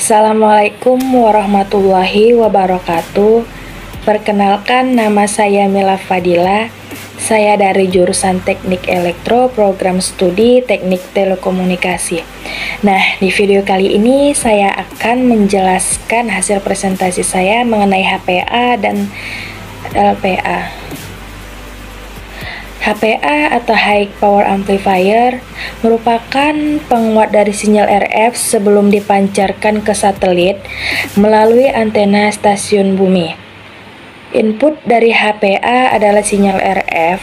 Assalamualaikum warahmatullahi wabarakatuh. Perkenalkan, nama saya Mila Fadila. Saya dari jurusan Teknik Elektro, Program Studi Teknik Telekomunikasi. Nah, di video kali ini saya akan menjelaskan hasil presentasi saya mengenai HPA dan LPA. HPA atau High Power Amplifier merupakan penguat dari sinyal RF sebelum dipancarkan ke satelit melalui antena stasiun bumi. Input dari HPA adalah sinyal RF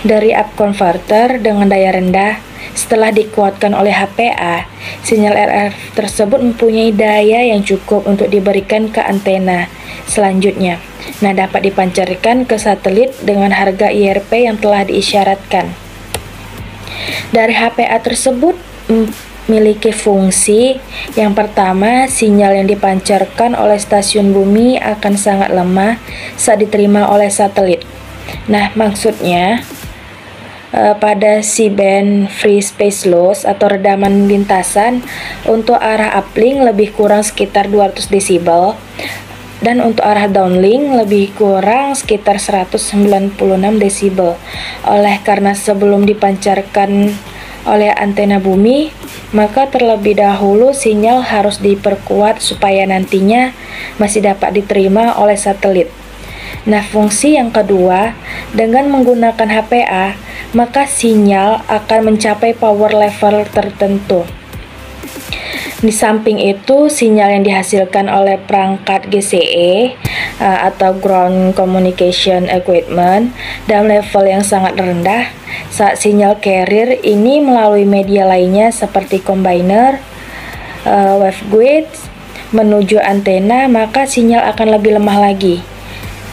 dari up converter dengan daya rendah. Setelah dikuatkan oleh HPA, sinyal RF tersebut mempunyai daya yang cukup untuk diberikan ke antena selanjutnya. Nah, dapat dipancarkan ke satelit dengan harga IRP yang telah diisyaratkan. Dari HPA tersebut memiliki fungsi yang pertama, sinyal yang dipancarkan oleh stasiun bumi akan sangat lemah saat diterima oleh satelit. Nah, maksudnya pada C-band free space loss atau redaman lintasan untuk arah uplink lebih kurang sekitar 200 desibel dan untuk arah downlink lebih kurang sekitar 196 desibel. Oleh karena sebelum dipancarkan oleh antena bumi, maka terlebih dahulu sinyal harus diperkuat supaya nantinya masih dapat diterima oleh satelit. Nah, fungsi yang kedua, dengan menggunakan HPA, maka sinyal akan mencapai power level tertentu. Di samping itu, sinyal yang dihasilkan oleh perangkat GCE atau Ground Communication Equipment dalam level yang sangat rendah saat sinyal carrier ini melalui media lainnya seperti combiner, waveguides menuju antena, maka sinyal akan lebih lemah lagi.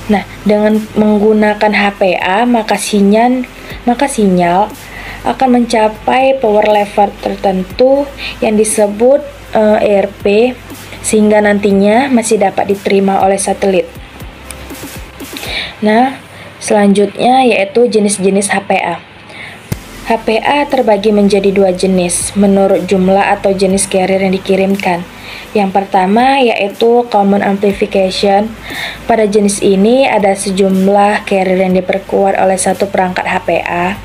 Nah, dengan menggunakan HPA, maka sinyal akan mencapai power level tertentu yang disebut ERP, sehingga nantinya masih dapat diterima oleh satelit. Nah, selanjutnya yaitu jenis-jenis HPA. HPA terbagi menjadi dua jenis menurut jumlah atau jenis carrier yang dikirimkan. Yang pertama yaitu Common Amplification. Pada jenis ini ada sejumlah carrier yang diperkuat oleh satu perangkat HPA.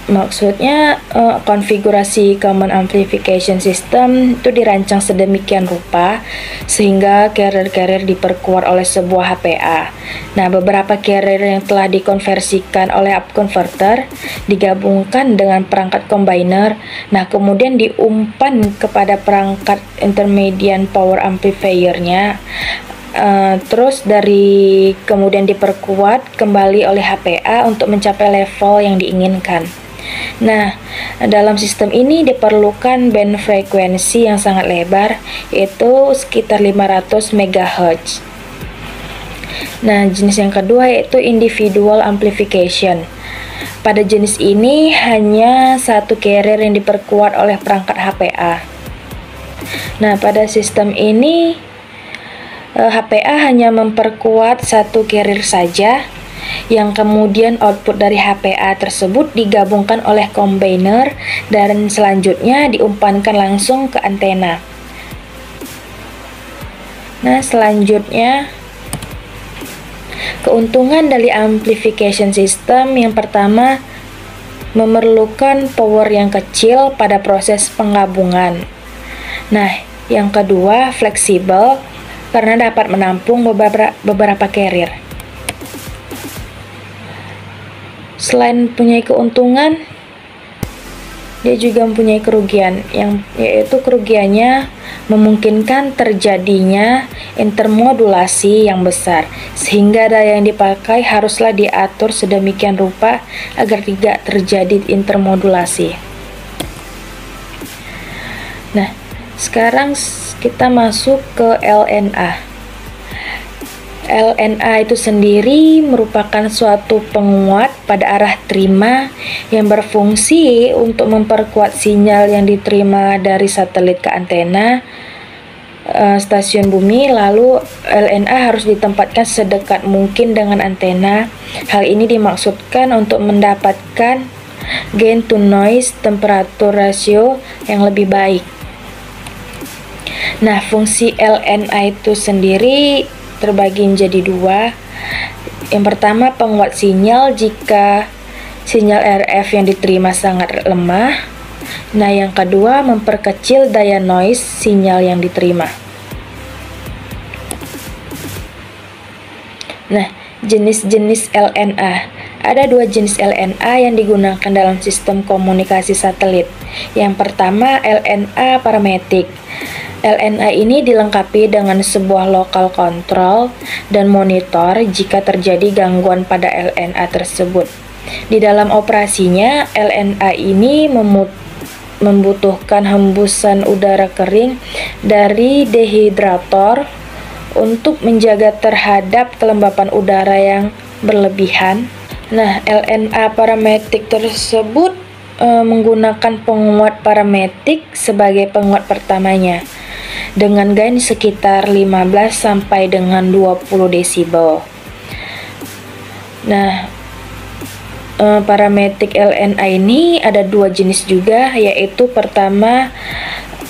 Maksudnya konfigurasi Common Amplification System itu dirancang sedemikian rupa sehingga carrier-carrier diperkuat oleh sebuah HPA. Nah, beberapa carrier yang telah dikonversikan oleh up converter digabungkan dengan perangkat combiner. Nah, kemudian diumpan kepada perangkat intermediate power amplifier-nya. Terus kemudian diperkuat kembali oleh HPA untuk mencapai level yang diinginkan. Nah, dalam sistem ini diperlukan band frekuensi yang sangat lebar, yaitu sekitar 500 MHz. Nah, jenis yang kedua yaitu individual amplification. Pada jenis ini hanya satu carrier yang diperkuat oleh perangkat HPA. Nah, pada sistem ini HPA hanya memperkuat satu carrier saja, yang kemudian output dari HPA tersebut digabungkan oleh combiner dan selanjutnya diumpankan langsung ke antena. Nah, selanjutnya keuntungan dari amplification system yang pertama memerlukan power yang kecil pada proses penggabungan. Nah, yang kedua fleksibel karena dapat menampung beberapa carrier. Selain mempunyai keuntungan, dia juga mempunyai kerugian, yaitu kerugiannya memungkinkan terjadinya intermodulasi yang besar, sehingga daya yang dipakai haruslah diatur sedemikian rupa agar tidak terjadi intermodulasi. Nah, sekarang kita masuk ke LNA. LNA itu sendiri merupakan suatu penguat pada arah terima yang berfungsi untuk memperkuat sinyal yang diterima dari satelit ke antena stasiun bumi. Lalu LNA harus ditempatkan sedekat mungkin dengan antena. Hal ini dimaksudkan untuk mendapatkan gain to noise temperature ratio yang lebih baik. Nah, fungsi LNA itu sendiri terbagi menjadi dua. Yang pertama, penguat sinyal jika sinyal RF yang diterima sangat lemah. Nah, yang kedua, memperkecil daya noise sinyal yang diterima. Nah, jenis-jenis LNA. Ada dua jenis LNA yang digunakan dalam sistem komunikasi satelit. Yang pertama, LNA parametik. LNA ini dilengkapi dengan sebuah lokal control dan monitor jika terjadi gangguan pada LNA tersebut. Di dalam operasinya, LNA ini membutuhkan hembusan udara kering dari dehidrator untuk menjaga terhadap kelembapan udara yang berlebihan. Nah, LNA parametik tersebut menggunakan penguat parametik sebagai penguat pertamanya dengan gain sekitar 15 sampai dengan 20 desibel. Nah, parametik LNA ini ada dua jenis juga, yaitu pertama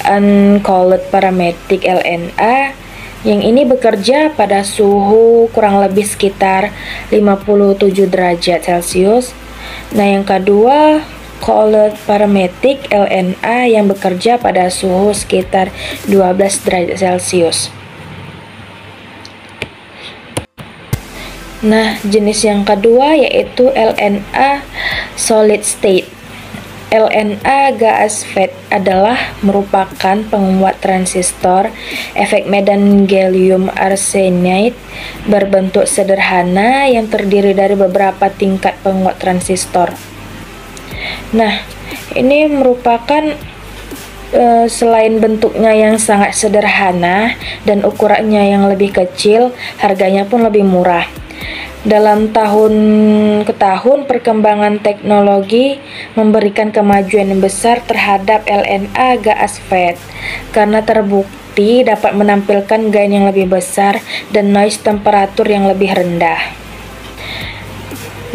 uncoupled parametik LNA yang ini bekerja pada suhu kurang lebih sekitar 57 derajat Celcius. Nah, yang kedua coupled parametik LNA yang bekerja pada suhu sekitar 12 derajat Celcius. Nah, jenis yang kedua yaitu LNA solid state. LNA gas FET adalah merupakan penguat transistor efek medan gallium arsenide berbentuk sederhana yang terdiri dari beberapa tingkat penguat transistor. Nah, ini merupakan selain bentuknya yang sangat sederhana dan ukurannya yang lebih kecil, harganya pun lebih murah. Dalam tahun ke tahun, perkembangan teknologi memberikan kemajuan yang besar terhadap LNA gas FET karena terbukti dapat menampilkan gain yang lebih besar dan noise temperatur yang lebih rendah.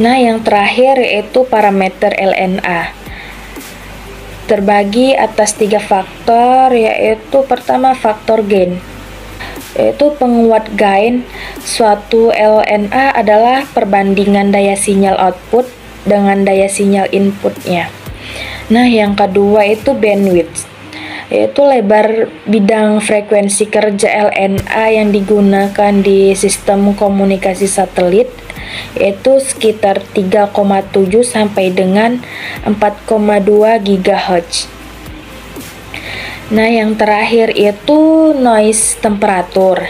Nah, yang terakhir yaitu parameter LNA. Terbagi atas 3 faktor, yaitu pertama faktor gain. Yaitu penguat gain suatu LNA adalah perbandingan daya sinyal output dengan daya sinyal inputnya. Nah, yang kedua itu bandwidth, yaitu lebar bidang frekuensi kerja LNA yang digunakan di sistem komunikasi satelit, yaitu sekitar 3,7 sampai dengan 4,2 GHz. Nah, yang terakhir itu noise temperatur.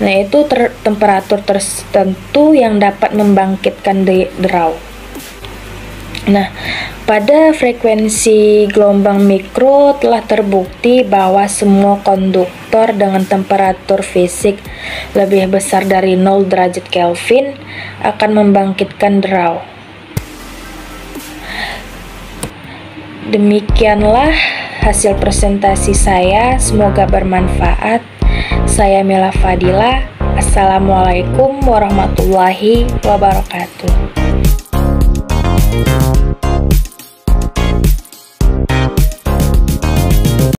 Nah, itu temperatur tertentu yang dapat membangkitkan draw. Nah, pada frekuensi gelombang mikro telah terbukti bahwa semua konduktor dengan temperatur fisik lebih besar dari 0 derajat Kelvin akan membangkitkan draw. Demikianlah hasil presentasi saya, semoga bermanfaat. Saya Mela Fadila. Assalamualaikum warahmatullahi wabarakatuh.